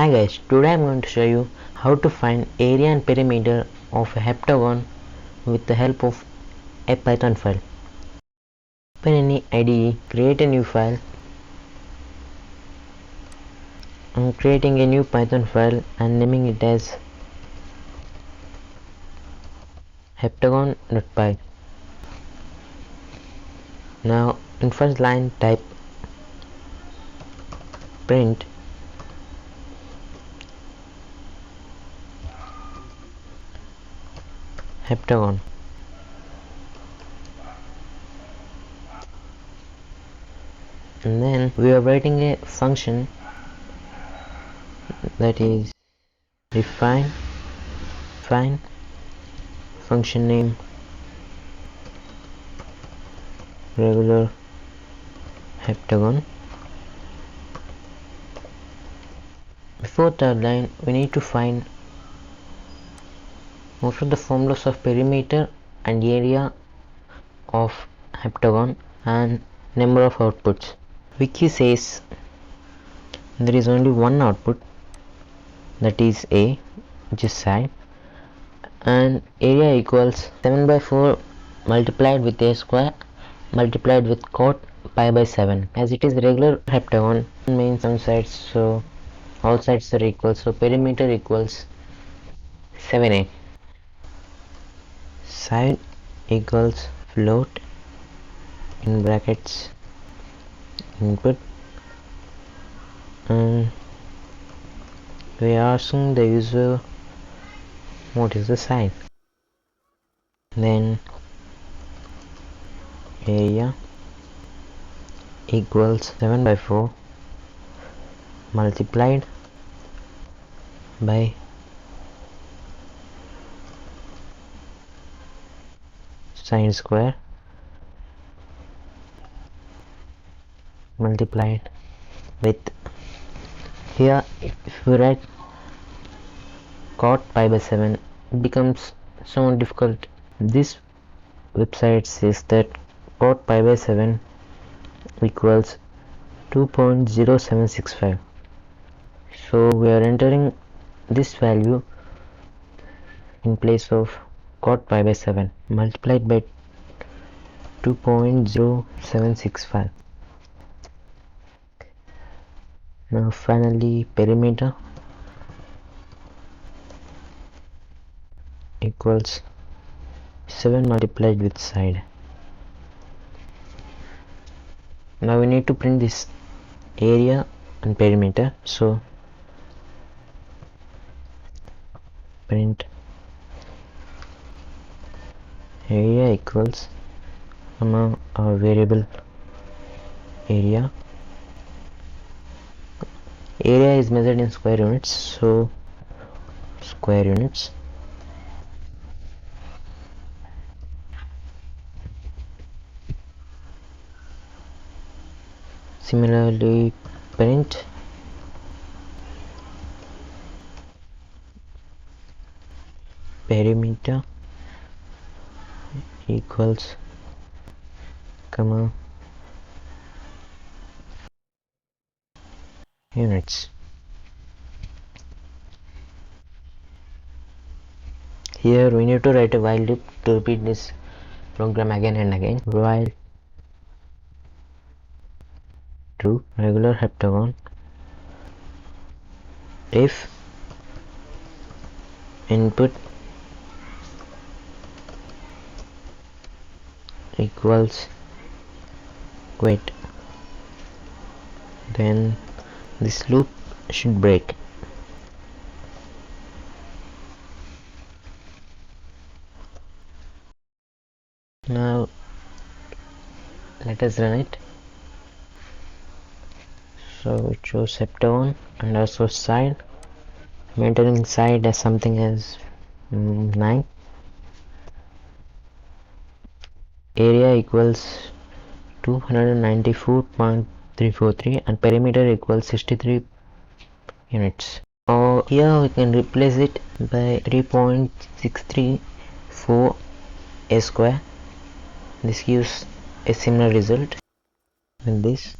Hi guys, today I am going to show you how to find area and perimeter of a heptagon with the help of a Python file. Open any IDE, create a new file. I am creating a new Python file and naming it as heptagon.py. Now in first line type print heptagon. And then we are writing a function that is define function name regular heptagon. Before third line we need to find most of the formulas of perimeter and area of heptagon and number of outputs. Wiki says there is only one output, that is A, which is side, and area equals 7 by 4 multiplied with a square multiplied with cot pi by 7. As it is regular heptagon means some sides, so all sides are equal, so perimeter equals 7a. Side equals float in brackets input, and we are asking the user what is the side. Then area equals 7 by 4 multiplied by sine square multiplied with, here if we write cot pi by 7 it becomes so difficult. This website says that cot pi by 7 equals 2.0765, so we are entering this value in place of cot pi by 7 multiplied by 2.0765. Now finally perimeter equals 7 multiplied with side. Now we need to print this area and perimeter, so print area equals our variable area is measured in square units, so square units. Similarly print perimeter equals units. Here we need to write a while loop to repeat this program again and again. While true regular heptagon, if input equals quit, then this loop should break. Now let us run it. So it shows heptagon and also side. I'm entering side as something as 9. Area equals 294.343 and perimeter equals 63 units. Here we can replace it by 3.634 a square. This gives a similar result with this.